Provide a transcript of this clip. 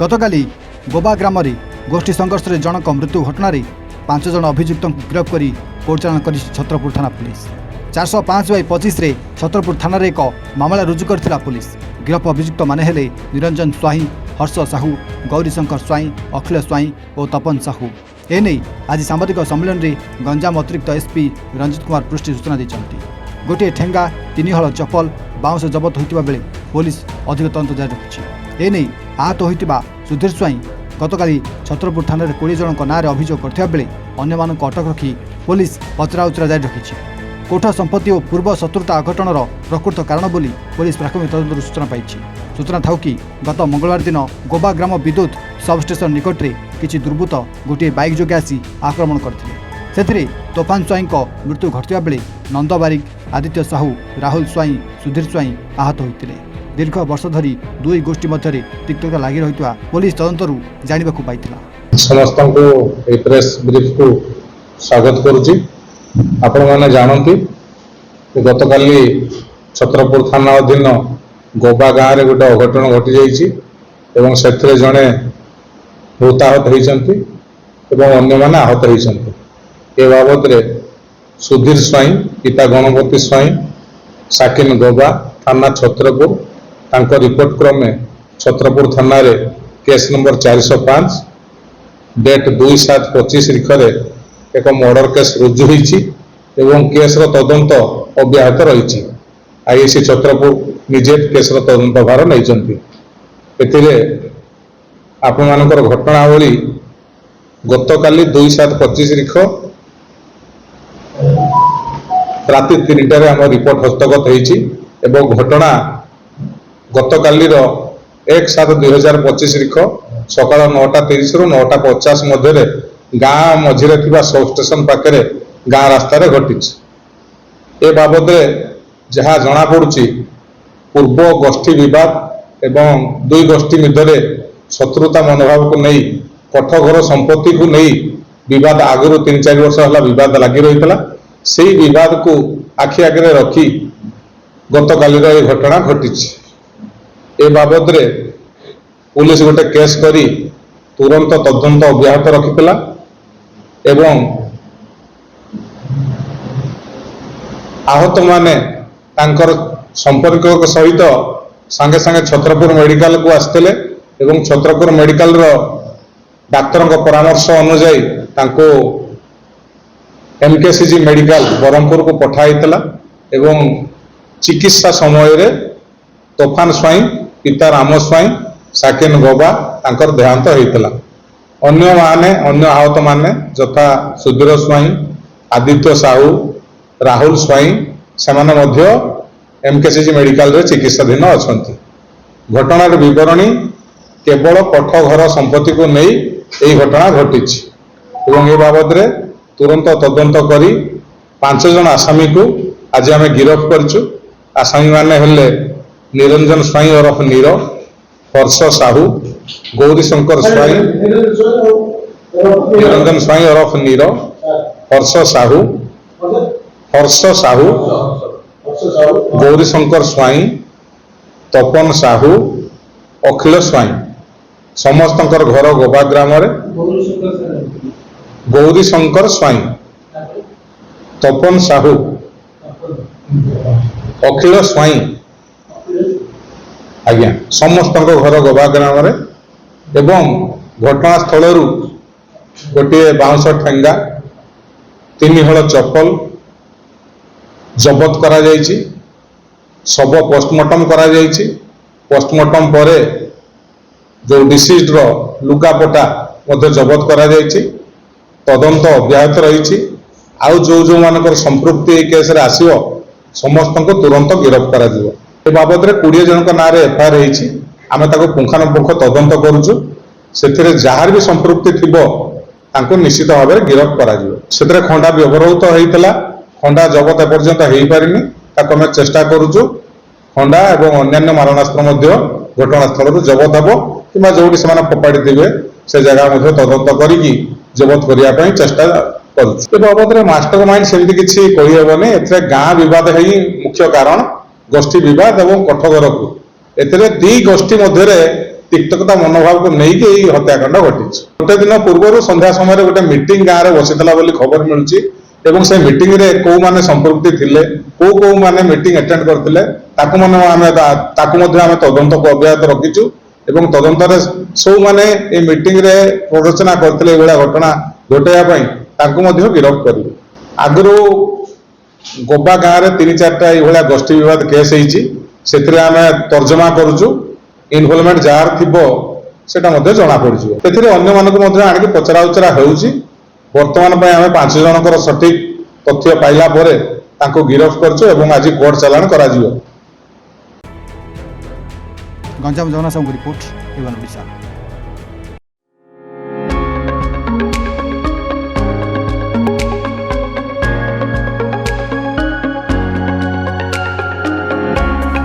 गतकाली गोबा ग्राम गोष्ठी संघर्ष में जनक मृत्यु घटना 5 जन अभियुक्त गिरफ कर परिचालन कर छत्रपुर थाना पुलिस 405/25 छत्रपुर थाना एक मामला रुजु करथिला पुलिस। गिरफ अभियुक्त माने हेले निरंजन स्वाई, हर्ष साहू, गौरीशंकर स्वाई, अखिल स्वाई और तपन साहू। एने आज सांबादिक सम्मेलन में गंजाम अतिरिक्त एसपी रंजित कुमार पृष्टि सूचना देते। गोटे ठेंगा 3 हल चप्पल बाउंस जबत होता बेले पुलिस अधिक तदंत जारी रखी। एने आहत होता सुधीर स्वाई गतकाली छत्रपुर थाना 20 जन नाँ अभियोग करथिबा बेले अन्य मानक अटक रखी पुलिस पचराउचरा जारी रखी। कोठ संपत्ति और पूर्व शत्रुता अघटनर प्रकृत कारण बोली पुलिस प्राथमिक तदंतर सूचना पाई। सूचना था कि गत मंगलवार दिन गोबा ग्राम विद्युत सबस्टेशन निकट में किसी दुर्बृत्त गोटे बाइक जोगे आसी आक्रमण करते। तोफान स्वाई मृत्यु घटवा बेले नंद बारिक, आदित्य साहू, राहुल स्वाई, सुधीर स्वाई आहत होते। दीर्घ वर्ष धरी दुई गोष्ठी मध्य तिक्तता लगी रही पुलिस तदंतरू जाना पाई। समस्त को प्रेस ब्रीफ को स्वागत करुच्ची। आपण मैंने जानती गतकाली छत्रपुर थाना अधीन गोबा गाँव में गोटे अघटन घटी जाइए से जड़े मृताहत होती अन्य मैंने आहत होती। ए बाबद सुधीर स्वाई पिता गणपति स्वाई साकिन गोबा थाना छत्रपुर तांको रिपोर्ट क्रमे छत्रपुर थाना रे केस नंबर 405 डेट 2/7/25 तारीख एक मर्डर केस रुजु होती केस तदंत अब्याहत रही। आईएसी छत्रपुर निजे केस तदंत भार नहीं। आपण मानकर घटनावली गतकाली 2/7/25 तारीख राति 3टार आम रिपोर्ट हस्तगत होती। घटना गतकाली 1/7/2025 तारीख सकाल 9:30 ରୁ 9:50 मध्य गाँ मझिरे सब स्टेशन पाखे गाँ रास्तार घटी। ए बाबद जहाँ जना पड़ुची पूर्व गोष्ठी विवाद एवं दुई गोष्ठी मध्य शत्रुता मनोभाव को नहीं कठघर संपत्ति को नहीं विवाद आगु 3-4 वर्ष है विवाद लगी रही से विवाद को आखि आगे रखी गतकाली घटना घटी। ए बाबद पुलिस गोटे केस करी तुरंत तदंत अब्याहत रखिला एवं आहत माने तांकर संपर्क सहित सांगे सांगे छत्रपुर मेडिकल को आसते एवं छत्रपुर मेडिकल डाक्तर परामर्श अनुजाई तांको एमकेसीजी मेडिकल ब्रह्मपुर को पठाइला एवं चिकित्सा समय रे तोफान स्वाई पिता राम स्वाई साकिन गोबा तांकर देहांत होता। अन्य आहत माने यथा सुधीर स्वाई, आदित्य साहू, राहुल स्वाई से एमकेसीजी मेडिकल रे चिकित्साधीन अच्छा। घटनार विवरणी केवल कठघर संपत्ति को नहीं यही घटना घटी। ए बाबद तुरंत तदंत करी 5 जन आसामी को आज आम गिरफ्त करचु। आसामी माने हेले निरंजन स्वाई ओरफ नीर, हर्ष साहू, गौरीशंकर स्वाई, निरंजन स्वाई ओरफ नीर, हर्ष साहू, गौरीशंकर स्वाई, तपन साहू, अखिल स्वाई समस्त घर गोबा ग्राम रे। गौरीशंकर स्वाई, तपन साहू, अखिल स्वाई आज्ञा समस्त घर गोबा ग्राम रे। एवं घटनास्थल गोटे बाउंस ठेंगा 3 हल चप्पल जबत करा जायछि। सब पोस्टमार्टम करा जायछि। पोस्टमार्टम परे जो डिसीज रो लुगापटा मध्य जबत करा जायछि। तदंत अब्याहत रही। आउ जो जो मानकर संपृक्ति केस रे आसीबो समस्त को तुरंत गिरफ्त करा जिवो। ए बाबद 20 जन नाँ एफआईआर होती। आम पुंखानुपुंख तदंत करुचु। से जार भी संपृक्ति थी निश्चित भाव में गिरफ्त कर खंडा व्यवहृत होता। खंडा जबत एपर्यंत हो पारिनी आम चेष्टा करुचु। खंडा और अन्य मारणास्त्र घटनास्थल जबत हे कि जो फोपाड़ी थे से जगह तदंत करी जबत करने चेष्टा करुचु। बाबद मास्टर माइंड सेमती किसी कहीहबनी। ए गाँ बद ही मुख्य कारण गोष्ठी विवाद और कठघर को ए 2 गोष्ठी मध्य तिक्तकता मनोभाव को नहीं हत्याकांड घटी गोटे दिन पूर्व संध्या समय गोटे मीटिंग गाँव में बसीला खबर मिलूची एवं से मीटिंग रे को माने संपृक्ति थिले को माने मीटिंग अटेंड करथिले ताकु माने आमे तदंत को अव्याहत रखिचु एवं तदंत रे सो माने ए मीटिंग रे प्ररोचना करथिले एवला घटना घटाया पई ताकु मध्ये गिरफ्त करिवे आगरो गोबा गाँव रे 3-4टा एभला गोष्ठी विवाद केस हेची सेथिरे आमे तर्जमा करूचु इनवॉल्वमेंट जार थिबो सेटा मध्ये जणा पड़िजिवो सेथिरे अन्य मानको मध्ये आनिके पचरा उचरा हेउची वर्तमान पे आम 5 जनकर सठिक तथ्य पाइला परे तांको गिरफ्त करछु एवं आज कोर्ट चालान करा जिवो। गंजाम जगन्नाथ साहू रिपोर्ट एवं ओडिशा।